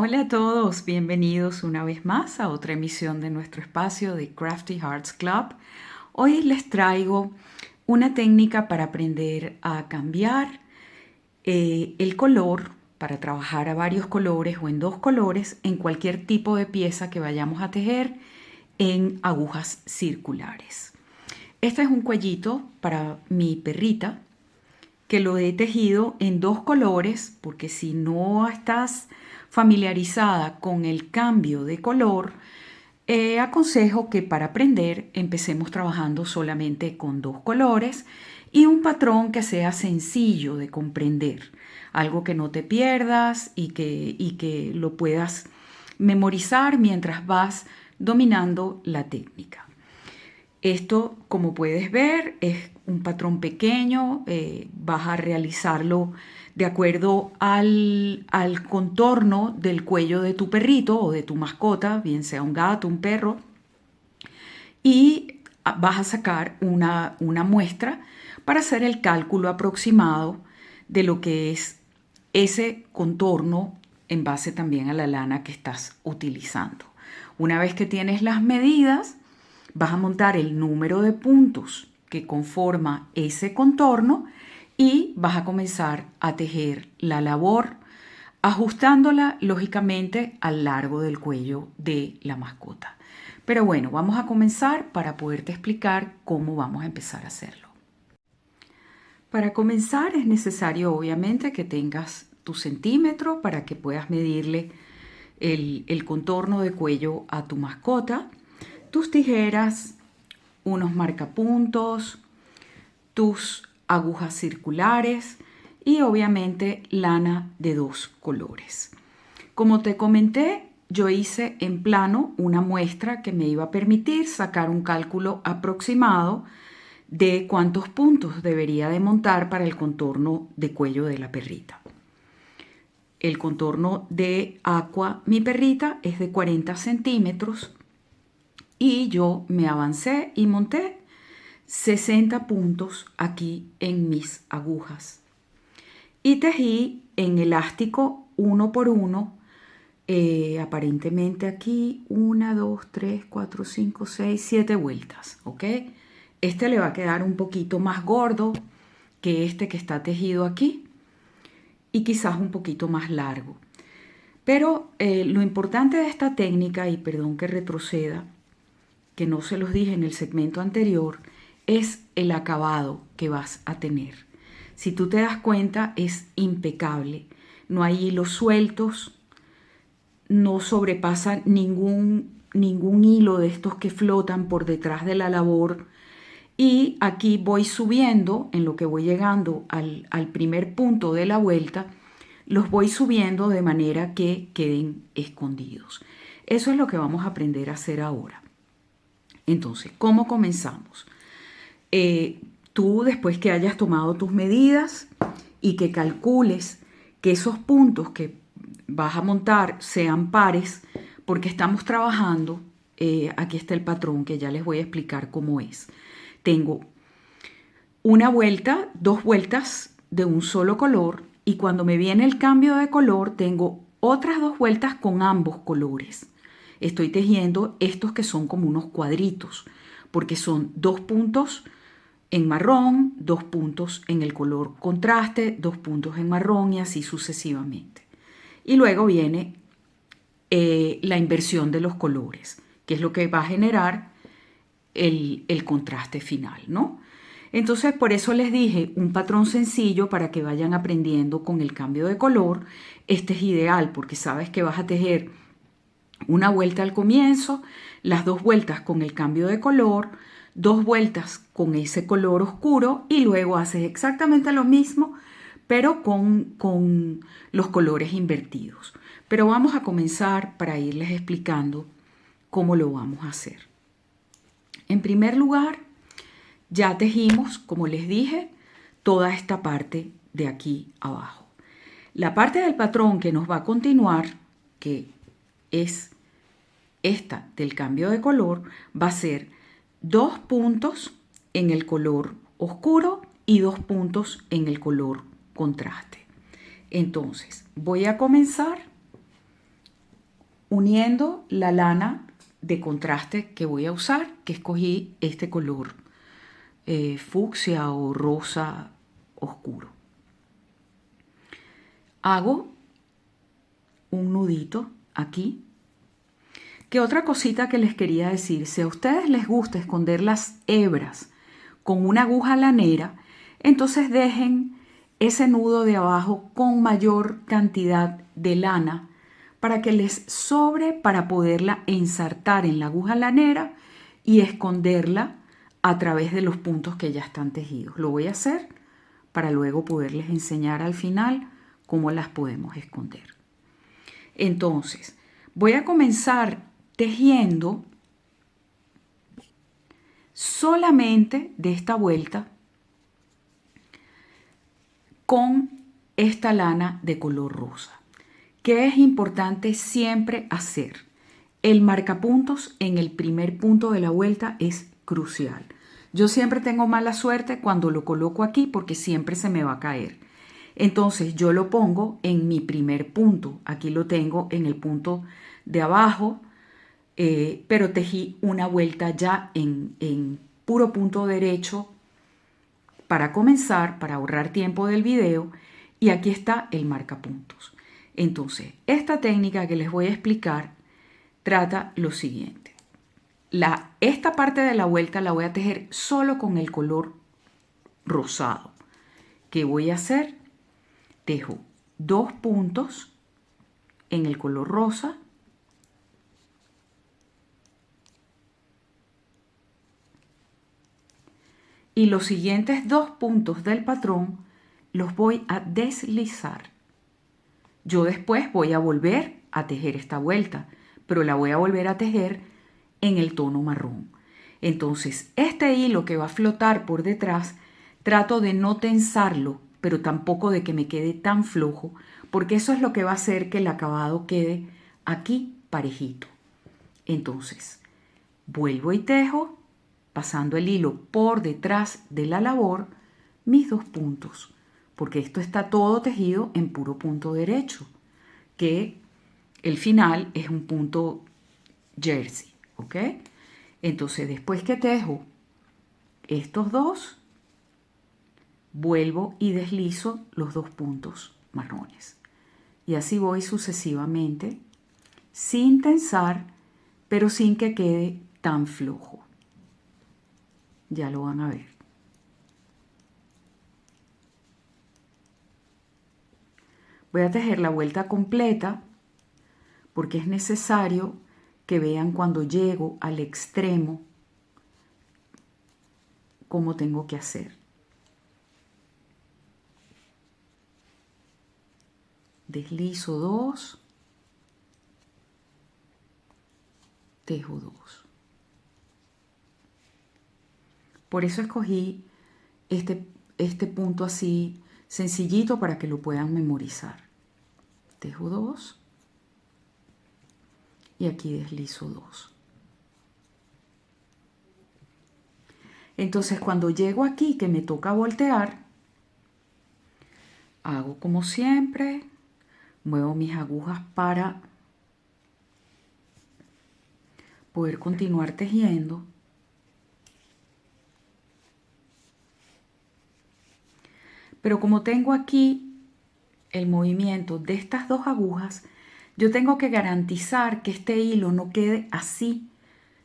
Hola a todos, bienvenidos una vez más a otra emisión de nuestro espacio de Crafty Hearts Club. Hoy les traigo una técnica para aprender a cambiar el color, para trabajar a varios colores o en dos colores en cualquier tipo de pieza que vayamos a tejer en agujas circulares. Este es un cuellito para mi perrita que lo he tejido en dos colores, porque si no estás familiarizada con el cambio de color, aconsejo que para aprender empecemos trabajando solamente con dos colores y un patrón que sea sencillo de comprender, algo que no te pierdas y que lo puedas memorizar mientras vas dominando la técnica. Esto, como puedes ver, es un patrón pequeño, vas a realizarlo de acuerdo al contorno del cuello de tu perrito o de tu mascota, bien sea un gato, un perro, y vas a sacar una muestra para hacer el cálculo aproximado de lo que es ese contorno en base también a la lana que estás utilizando. Una vez que tienes las medidas, vas a montar el número de puntos que conforma ese contorno y vas a comenzar a tejer la labor ajustándola lógicamente al largo del cuello de la mascota. Pero bueno, vamos a comenzar para poderte explicar cómo vamos a empezar a hacerlo. Para comenzar es necesario obviamente que tengas tu centímetro para que puedas medirle el contorno de cuello a tu mascota, tus tijeras, unos marcapuntos, tus agujas circulares y obviamente lana de dos colores. Como te comenté, yo hice en plano una muestra que me iba a permitir sacar un cálculo aproximado de cuántos puntos debería de montar para el contorno de cuello de la perrita. El contorno de Aqua, mi perrita, es de 40 centímetros y yo me avancé y monté 60 puntos aquí en mis agujas. Y tejí en elástico uno por uno, aparentemente aquí 1, 2, 3, 4, 5, 6, 7 vueltas, ¿ok? Este le va a quedar un poquito más gordo que este que está tejido aquí y quizás un poquito más largo. Pero lo importante de esta técnica, y perdón que retroceda, que no se los dije en el segmento anterior, es el acabado que vas a tener. Si tú te das cuenta, es impecable. No hay hilos sueltos, no sobrepasa ningún hilo de estos que flotan por detrás de la labor. Y aquí voy subiendo, en lo que voy llegando al primer punto de la vuelta, los voy subiendo de manera que queden escondidos. Eso es lo que vamos a aprender a hacer ahora. Entonces, ¿cómo comenzamos? Tú, después que hayas tomado tus medidas y que calcules que esos puntos que vas a montar sean pares, porque estamos trabajando, aquí está el patrón que ya les voy a explicar cómo es. Tengo una vuelta, dos vueltas de un solo color y cuando me viene el cambio de color tengo otras dos vueltas con ambos colores. Estoy tejiendo estos que son como unos cuadritos porque son dos puntos en marrón, dos puntos en el color contraste, dos puntos en marrón y así sucesivamente. Y luego viene la inversión de los colores, que es lo que va a generar el contraste final, ¿no? Entonces, por eso les dije un patrón sencillo para que vayan aprendiendo con el cambio de color. Este es ideal porque sabes que vas a tejer una vuelta al comienzo, las dos vueltas con el cambio de color, dos vueltas con ese color oscuro y luego haces exactamente lo mismo, pero con los colores invertidos. Pero vamos a comenzar para irles explicando cómo lo vamos a hacer. En primer lugar, ya tejimos, como les dije, toda esta parte de aquí abajo. La parte del patrón que nos va a continuar, que es esta del cambio de color, va a ser dos puntos en el color oscuro y dos puntos en el color contraste. Entonces, voy a comenzar uniendo la lana de contraste que voy a usar, que escogí este color fucsia o rosa oscuro. Hago un nudito aquí. ¿Qué otra cosita que les quería decir? Si a ustedes les gusta esconder las hebras con una aguja lanera, entonces dejen ese nudo de abajo con mayor cantidad de lana para que les sobre para poderla ensartar en la aguja lanera y esconderla a través de los puntos que ya están tejidos. Lo voy a hacer para luego poderles enseñar al final cómo las podemos esconder. Entonces, voy a comenzar tejiendo solamente de esta vuelta con esta lana de color rosa. ¿Qué es importante siempre hacer? El marcapuntos en el primer punto de la vuelta es crucial. Yo siempre tengo mala suerte cuando lo coloco aquí porque siempre se me va a caer. Entonces yo lo pongo en mi primer punto. Aquí lo tengo en el punto de abajo, pero tejí una vuelta ya en puro punto derecho para comenzar, para ahorrar tiempo del video. Y aquí está el marcapuntos. Entonces, esta técnica que les voy a explicar trata lo siguiente. Esta parte de la vuelta la voy a tejer solo con el color rosado. ¿Qué voy a hacer? Tejo 2 puntos en el color rosa y los siguientes 2 puntos del patrón los voy a deslizar. Yo después voy a volver a tejer esta vuelta, pero la voy a volver a tejer en el tono marrón. Entonces, este hilo que va a flotar por detrás, trato de no tensarlo, pero tampoco de que me quede tan flojo, porque eso es lo que va a hacer que el acabado quede aquí parejito. Entonces, vuelvo y tejo, pasando el hilo por detrás de la labor, mis 2 puntos, porque esto está todo tejido en puro punto derecho, que el final es un punto jersey, ¿ok? Entonces, después que tejo estos 2, vuelvo y deslizo los 2 puntos marrones. Y así voy sucesivamente, sin tensar, pero sin que quede tan flojo. Ya lo van a ver. Voy a tejer la vuelta completa porque es necesario que vean cuando llego al extremo cómo tengo que hacer. Deslizo 2, tejo 2. Por eso escogí este punto así sencillito para que lo puedan memorizar. Tejo 2 y aquí deslizo 2. Entonces cuando llego aquí que me toca voltear, hago como siempre, muevo mis agujas para poder continuar tejiendo. Pero como tengo aquí el movimiento de estas 2 agujas, yo tengo que garantizar que este hilo no quede así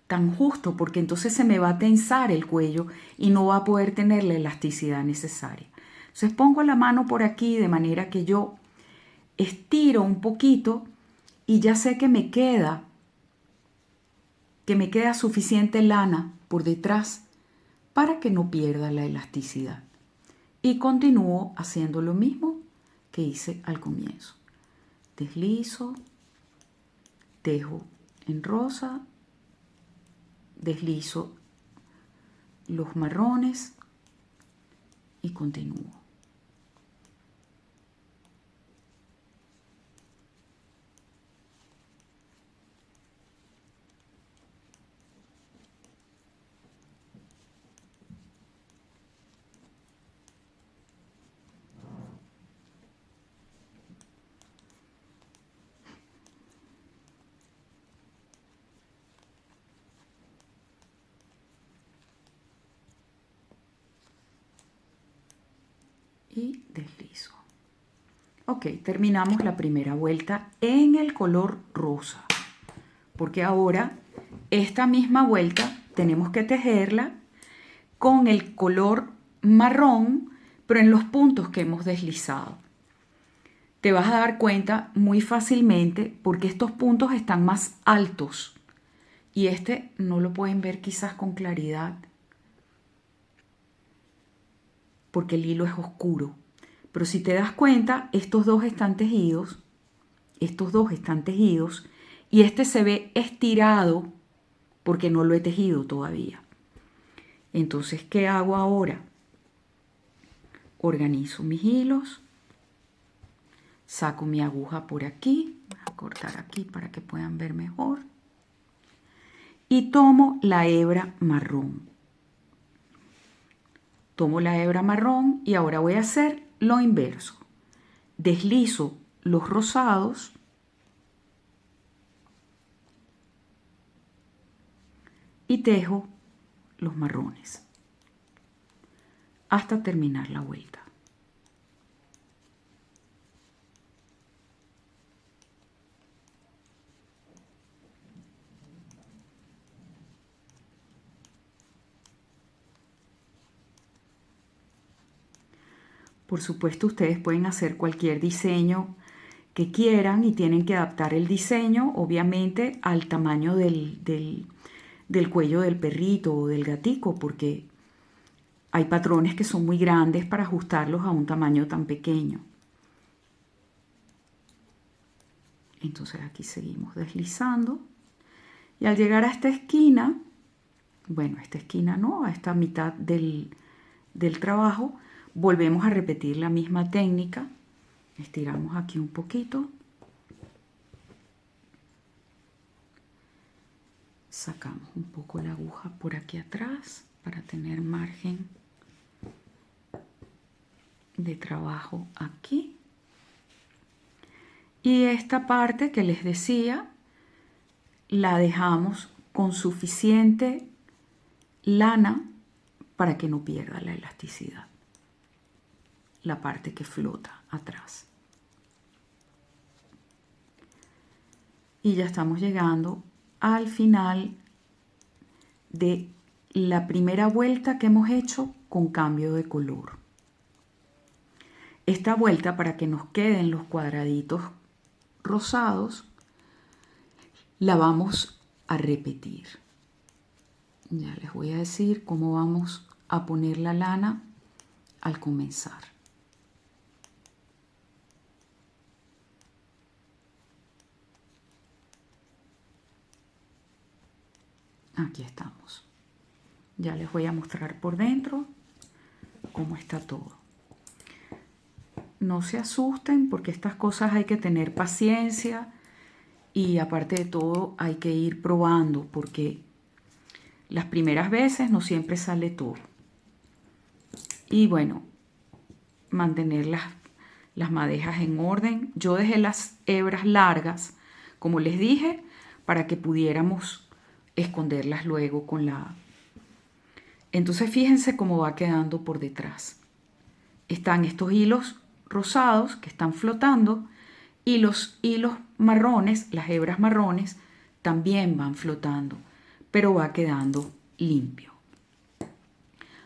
tan justo, porque entonces se me va a tensar el cuello y no va a poder tener la elasticidad necesaria. Entonces pongo la mano por aquí de manera que yo estiro un poquito y ya sé que me queda suficiente lana por detrás para que no pierda la elasticidad. Y continúo haciendo lo mismo que hice al comienzo. Deslizo, tejo en rosa, deslizo los marrones y continúo. y deslizo. Ok, terminamos la primera vuelta en el color rosa, porque ahora esta misma vuelta tenemos que tejerla con el color marrón, pero en los puntos que hemos deslizado. Te vas a dar cuenta muy fácilmente porque estos puntos están más altos y este no lo pueden ver quizás con claridad porque el hilo es oscuro. Pero si te das cuenta, estos dos están tejidos y este se ve estirado porque no lo he tejido todavía. Entonces, ¿qué hago ahora? Organizo mis hilos, saco mi aguja por aquí, voy a cortar aquí para que puedan ver mejor, y tomo la hebra marrón. Tomo la hebra marrón y ahora voy a hacer lo inverso. Deslizo los rosados y tejo los marrones hasta terminar la vuelta. Por supuesto, ustedes pueden hacer cualquier diseño que quieran y tienen que adaptar el diseño, obviamente, al tamaño del cuello del perrito o del gatico, porque hay patrones que son muy grandes para ajustarlos a un tamaño tan pequeño. Entonces aquí seguimos deslizando y al llegar a esta esquina, bueno, a esta esquina no, a esta mitad del trabajo, volvemos a repetir la misma técnica. Estiramos aquí un poquito. Sacamos un poco la aguja por aquí atrás para tener margen de trabajo aquí. Y esta parte que les decía, la dejamos con suficiente lana para que no pierda la elasticidad. La parte que flota atrás. Y ya estamos llegando al final de la primera vuelta que hemos hecho con cambio de color. Esta vuelta, para que nos queden los cuadraditos rosados, la vamos a repetir. Ya les voy a decir cómo vamos a poner la lana al comenzar. Aquí estamos. Ya les voy a mostrar por dentro cómo está todo. No se asusten porque estas cosas hay que tener paciencia y aparte de todo hay que ir probando porque las primeras veces no siempre sale todo. Y bueno, mantener las madejas en orden. Yo dejé las hebras largas, como les dije, para que pudiéramos esconderlas luego con la... Entonces fíjense cómo va quedando por detrás. Están estos hilos rosados que están flotando y los hilos marrones, las hebras marrones, también van flotando, pero va quedando limpio.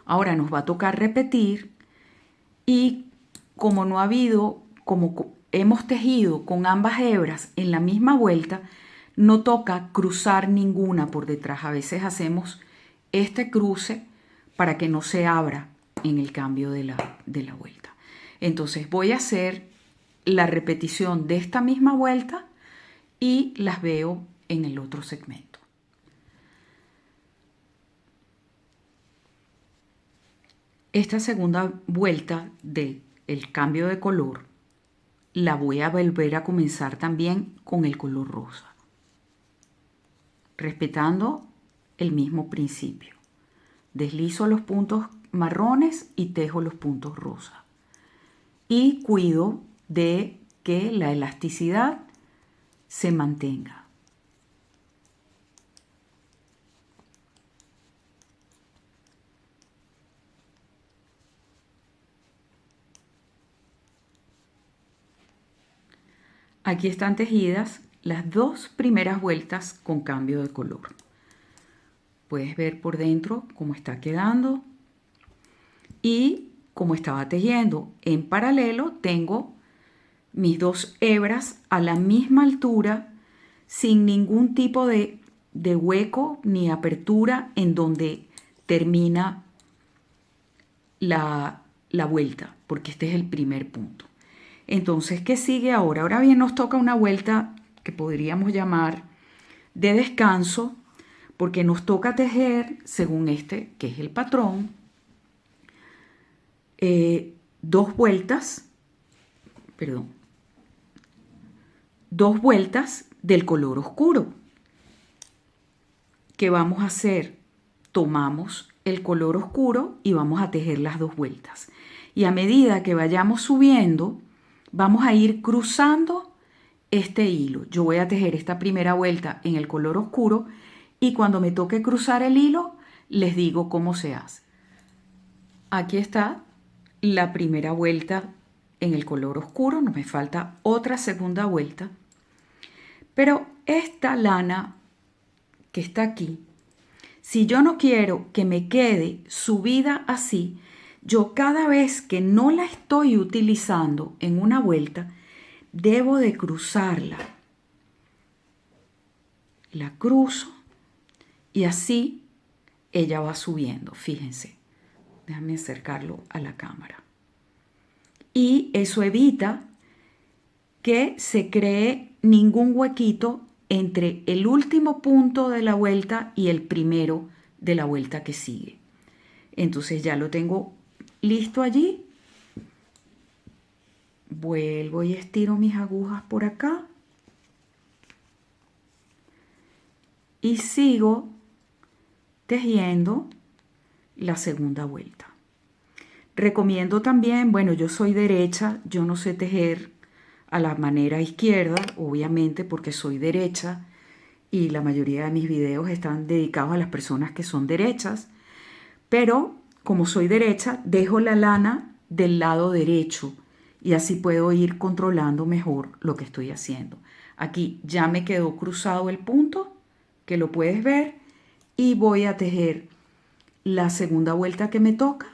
Ahora nos va a tocar repetir y como no ha habido, como hemos tejido con ambas hebras en la misma vuelta, no toca cruzar ninguna por detrás. A veces hacemos este cruce para que no se abra en el cambio de la vuelta. Entonces voy a hacer la repetición de esta misma vuelta y las veo en el otro segmento. Esta segunda vuelta del cambio de color la voy a volver a comenzar también con el color rosa, respetando el mismo principio. Deslizo los puntos marrones y tejo los puntos rosas. Y cuido de que la elasticidad se mantenga. Aquí están tejidas las dos primeras vueltas con cambio de color. Puedes ver por dentro cómo está quedando y cómo estaba tejiendo. En paralelo tengo mis dos hebras a la misma altura, sin ningún tipo de hueco ni apertura en donde termina la vuelta, porque este es el primer punto. Entonces, ¿qué sigue ahora? Ahora bien, nos toca una vuelta que podríamos llamar de descanso, porque nos toca tejer, según este, que es el patrón, dos vueltas del color oscuro. ¿Qué vamos a hacer? Tomamos el color oscuro y vamos a tejer las dos vueltas. Y a medida que vayamos subiendo, vamos a ir cruzando este hilo. Yo voy a tejer esta primera vuelta en el color oscuro y cuando me toque cruzar el hilo, les digo cómo se hace. Aquí está la primera vuelta en el color oscuro, no me falta otra segunda vuelta. Pero esta lana que está aquí, si yo no quiero que me quede subida así, yo cada vez que no la estoy utilizando en una vuelta, debo de cruzarla. La cruzo y así ella va subiendo, fíjense. Déjame acercarlo a la cámara. Y eso evita que se cree ningún huequito entre el último punto de la vuelta y el primero de la vuelta que sigue. Entonces ya lo tengo listo allí. Vuelvo y estiro mis agujas por acá. Y sigo tejiendo la segunda vuelta. Recomiendo también, bueno, yo soy derecha, yo no sé tejer a la manera izquierda, obviamente porque soy derecha y la mayoría de mis videos están dedicados a las personas que son derechas, pero como soy derecha, dejo la lana del lado derecho y así puedo ir controlando mejor lo que estoy haciendo. Aquí ya me quedó cruzado el punto, que lo puedes ver, y voy a tejer la segunda vuelta que me toca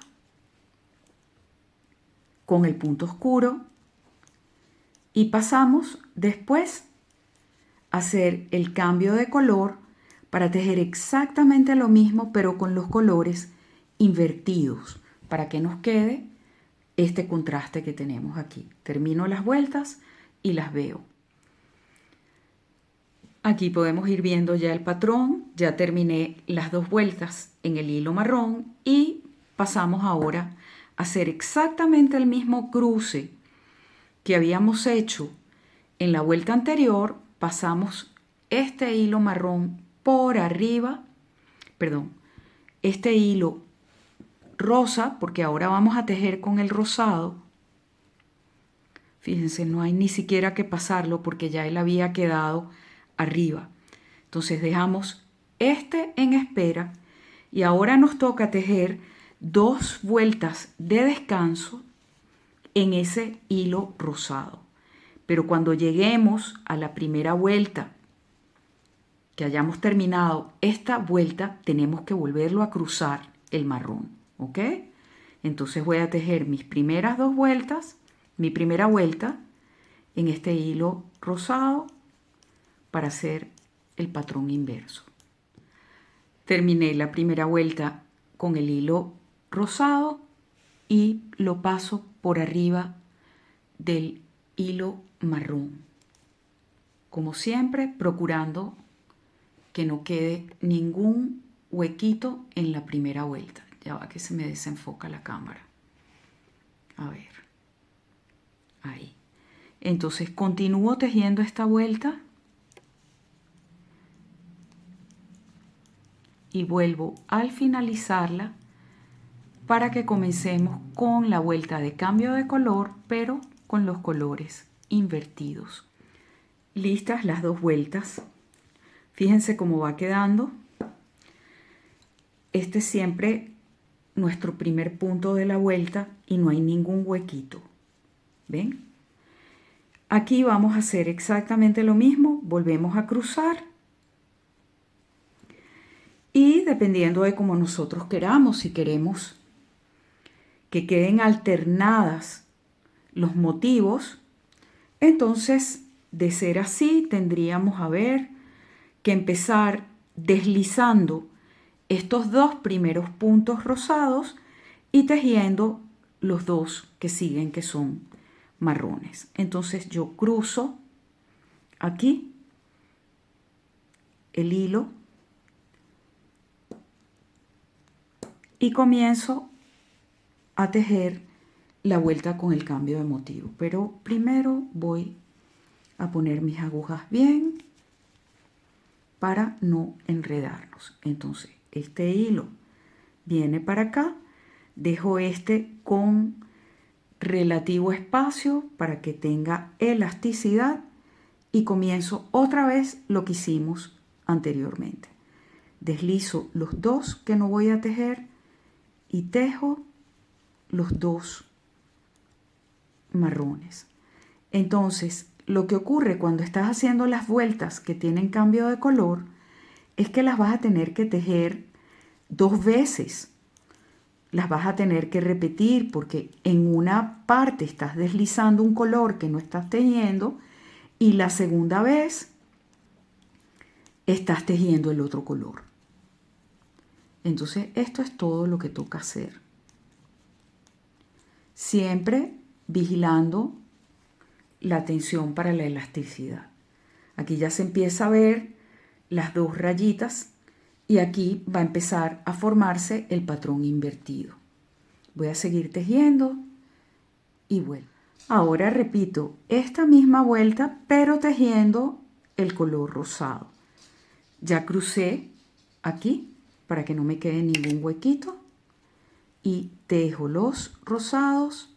con el punto oscuro y pasamos después a hacer el cambio de color para tejer exactamente lo mismo pero con los colores invertidos para que nos quede este contraste que tenemos aquí. Termino las vueltas y las veo. Aquí podemos ir viendo ya el patrón, ya terminé las dos vueltas en el hilo marrón y pasamos ahora a hacer exactamente el mismo cruce que habíamos hecho en la vuelta anterior. Pasamos este hilo marrón por arriba, este hilo rosa, porque ahora vamos a tejer con el rosado. Fíjense, no hay ni siquiera que pasarlo porque ya él había quedado arriba. Entonces dejamos este en espera y ahora nos toca tejer dos vueltas de descanso en ese hilo rosado. Pero cuando lleguemos a la primera vuelta, que hayamos terminado esta vuelta, tenemos que volverlo a cruzar el marrón, ¿ok? Entonces voy a tejer mis primeras dos vueltas, mi primera vuelta en este hilo rosado para hacer el patrón inverso. Terminé la primera vuelta con el hilo rosado y lo paso por arriba del hilo marrón. Como siempre, procurando que no quede ningún huequito en la primera vuelta. Ya va que se me desenfoca la cámara. A ver. Ahí. Entonces continúo tejiendo esta vuelta y vuelvo al finalizarla para que comencemos con la vuelta de cambio de color, pero con los colores invertidos. Listas las dos vueltas. Fíjense cómo va quedando. Este es siempre nuestro primer punto de la vuelta y no hay ningún huequito. ¿Ven? Aquí vamos a hacer exactamente lo mismo, volvemos a cruzar y dependiendo de cómo nosotros queramos, si queremos que queden alternadas los motivos, entonces de ser así tendríamos a ver que empezar deslizando estos dos primeros puntos rosados y tejiendo los dos que siguen, que son marrones. Entonces yo cruzo aquí el hilo y comienzo a tejer la vuelta con el cambio de motivo. Pero primero voy a poner mis agujas bien para no enredarnos. Entonces este hilo viene para acá, dejo este con relativo espacio para que tenga elasticidad y comienzo otra vez lo que hicimos anteriormente. Deslizo los dos que no voy a tejer y tejo los dos marrones. Entonces, lo que ocurre cuando estás haciendo las vueltas que tienen cambio de color es que las vas a tener que tejer dos veces. Las vas a tener que repetir porque en una parte estás deslizando un color que no estás tejiendo y la segunda vez estás tejiendo el otro color. Entonces, esto es todo lo que toca hacer. Siempre vigilando la tensión para la elasticidad. Aquí ya se empieza a ver las dos rayitas y aquí va a empezar a formarse el patrón invertido. Voy a seguir tejiendo y vuelvo. Ahora repito esta misma vuelta pero tejiendo el color rosado. Ya crucé aquí para que no me quede ningún huequito y tejo los rosados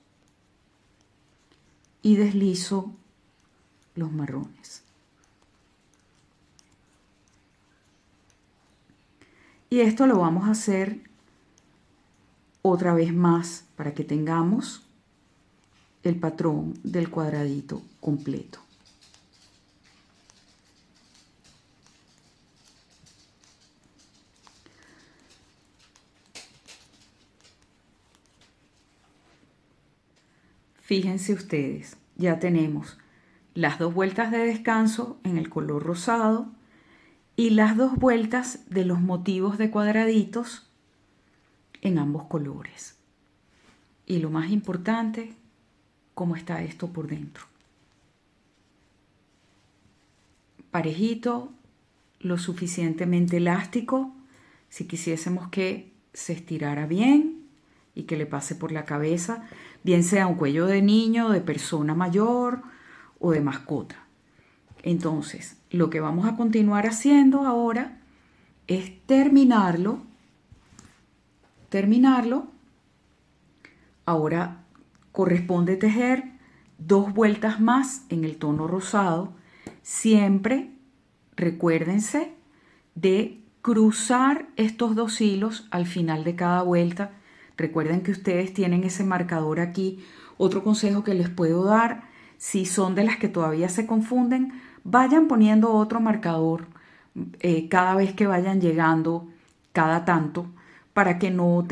y deslizo los marrones. Y esto lo vamos a hacer otra vez más para que tengamos el patrón del cuadradito completo. Fíjense ustedes, ya tenemos las dos vueltas de descanso en el color rosado y las dos vueltas de los motivos de cuadraditos en ambos colores. Y lo más importante, cómo está esto por dentro. Parejito, lo suficientemente elástico, si quisiésemos que se estirara bien y que le pase por la cabeza, bien sea un cuello de niño, de persona mayor o de mascota. Entonces, lo que vamos a continuar haciendo ahora es terminarlo. Ahora corresponde tejer dos vueltas más en el tono rosado. Siempre recuérdense de cruzar estos dos hilos al final de cada vuelta. Recuerden que ustedes tienen ese marcador aquí. Otro consejo que les puedo dar, si son de las que todavía se confunden, vayan poniendo otro marcador cada vez que vayan llegando, cada tanto, para que no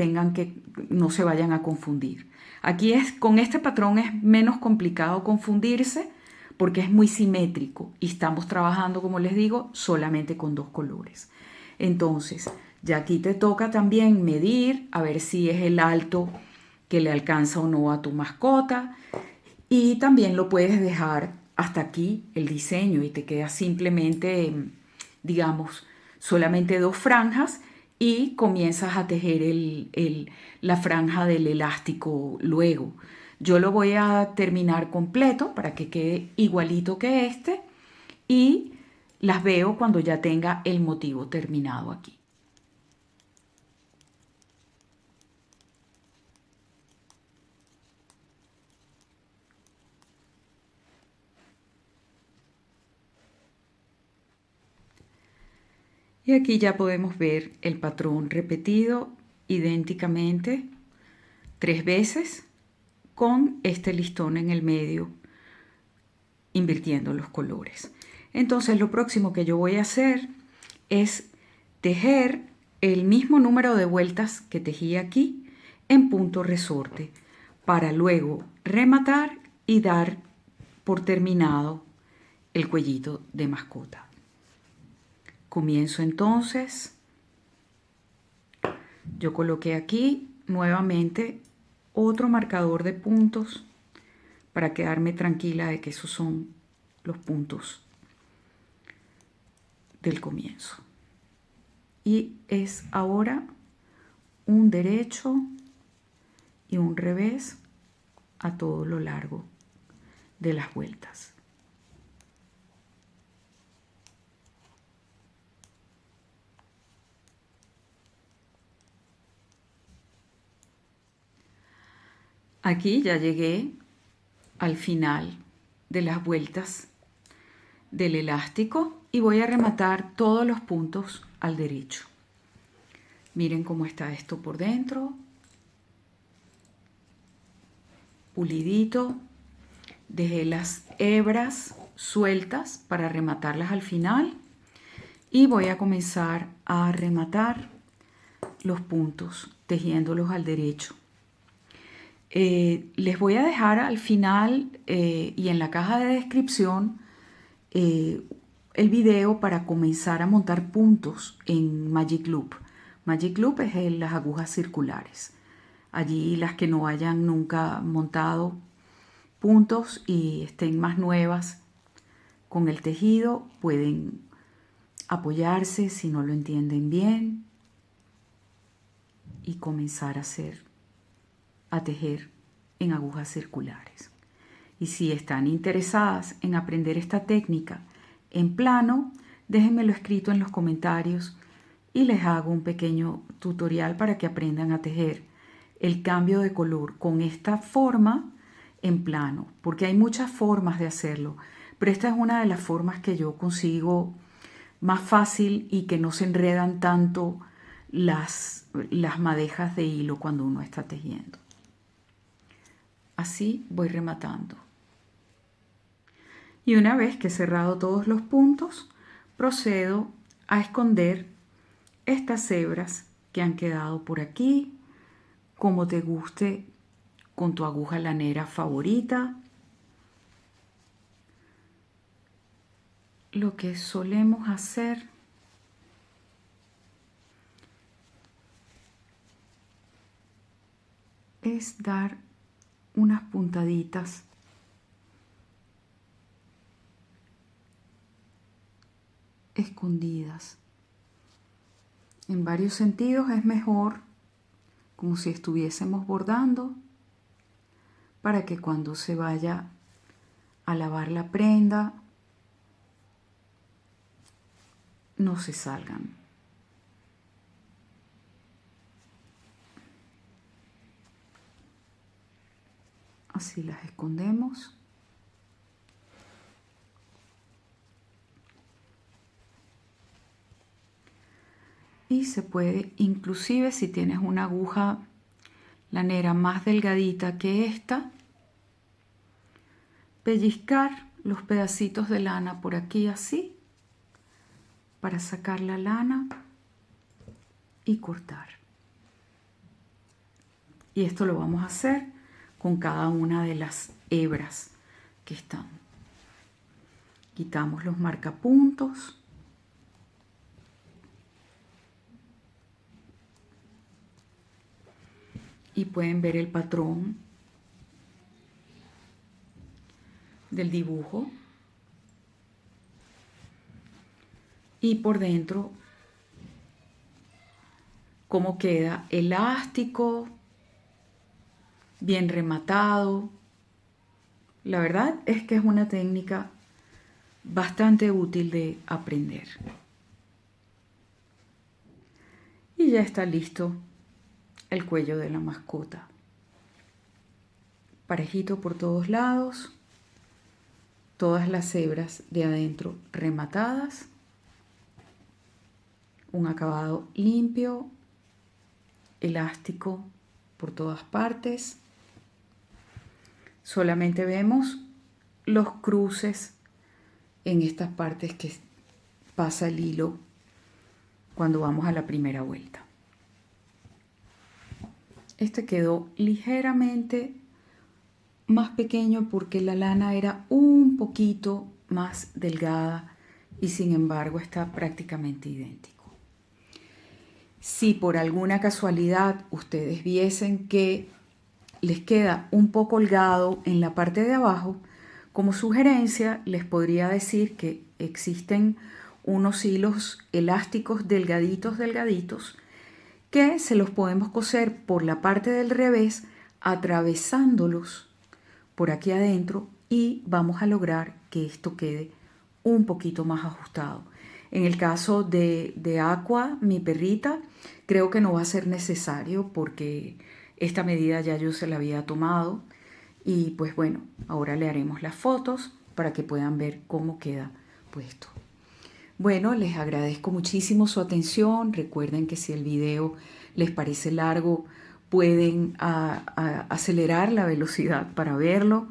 se vayan a confundir. Aquí con este patrón es menos complicado confundirse porque es muy simétrico y estamos trabajando, como les digo, solamente con dos colores. Entonces, ya aquí te toca también medir, a ver si es el alto que le alcanza o no a tu mascota. Y también lo puedes dejar hasta aquí el diseño y te queda simplemente, digamos, solamente dos franjas y comienzas a tejer la franja del elástico luego. Yo lo voy a terminar completo para que quede igualito que este y las veo cuando ya tenga el motivo terminado aquí. Y aquí ya podemos ver el patrón repetido idénticamente 3 veces con este listón en el medio invirtiendo los colores. Entonces lo próximo que yo voy a hacer es tejer el mismo número de vueltas que tejí aquí en punto resorte para luego rematar y dar por terminado el cuellito de mascota. Comienzo entonces, yo coloqué aquí nuevamente otro marcador de puntos para quedarme tranquila de que esos son los puntos del comienzo. Y es ahora un derecho y un revés a todo lo largo de las vueltas. Aquí ya llegué al final de las vueltas del elástico y voy a rematar todos los puntos al derecho. Miren cómo está esto por dentro, pulidito. Dejé las hebras sueltas para rematarlas al final y voy a comenzar a rematar los puntos tejiéndolos al derecho. Les voy a dejar al final y en la caja de descripción el video para comenzar a montar puntos en Magic Loop. Magic Loop es las agujas circulares. Allí las que no hayan nunca montado puntos y estén más nuevas con el tejido pueden apoyarse si no lo entienden bien y comenzar a tejer en agujas circulares. Y si están interesadas en aprender esta técnica en plano, déjenmelo escrito en los comentarios y les hago un pequeño tutorial para que aprendan a tejer el cambio de color con esta forma en plano, porque hay muchas formas de hacerlo, pero esta es una de las formas que yo consigo más fácil y que no se enredan tanto las madejas de hilo cuando uno está tejiendo. Así voy rematando. Y una vez que he cerrado todos los puntos, procedo a esconder estas hebras que han quedado por aquí, como te guste, con tu aguja lanera favorita. Lo que solemos hacer es dar unas puntaditas escondidas. En varios sentidos es mejor, como si estuviésemos bordando, para que cuando se vaya a lavar la prenda no se salgan. Así las escondemos. Y se puede, inclusive si tienes una aguja lanera más delgadita que esta, pellizcar los pedacitos de lana por aquí así, para sacar la lana y cortar. Y esto lo vamos a hacer con cada una de las hebras que están. Quitamos los marcapuntos. Y pueden ver el patrón del dibujo. Y por dentro, cómo queda elástico, bien rematado. La verdad es que es una técnica bastante útil de aprender. Y ya está listo el cuello de la mascota. Parejito por todos lados, todas las hebras de adentro rematadas, un acabado limpio, elástico por todas partes. Solamente vemos los cruces en estas partes que pasa el hilo cuando vamos a la primera vuelta. Este quedó ligeramente más pequeño porque la lana era un poquito más delgada y sin embargo está prácticamente idéntico. Si por alguna casualidad ustedes viesen que les queda un poco holgado en la parte de abajo, como sugerencia les podría decir que existen unos hilos elásticos delgaditos que se los podemos coser por la parte del revés atravesándolos por aquí adentro y vamos a lograr que esto quede un poquito más ajustado. En el caso de Aqua, mi perrita, creo que no va a ser necesario porque esta medida ya yo se la había tomado y pues bueno, ahora le haremos las fotos para que puedan ver cómo queda puesto. Bueno, les agradezco muchísimo su atención. Recuerden que si el video les parece largo, pueden acelerar la velocidad para verlo.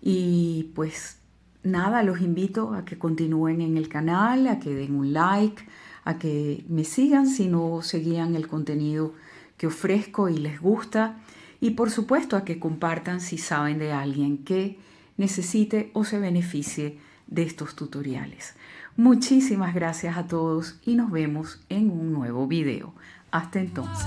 Y pues nada, los invito a que continúen en el canal, a que den un like, a que me sigan si no seguían el contenido que ofrezco y les gusta. Y por supuesto a que compartan si saben de alguien que necesite o se beneficie de estos tutoriales. Muchísimas gracias a todos y nos vemos en un nuevo video. Hasta entonces.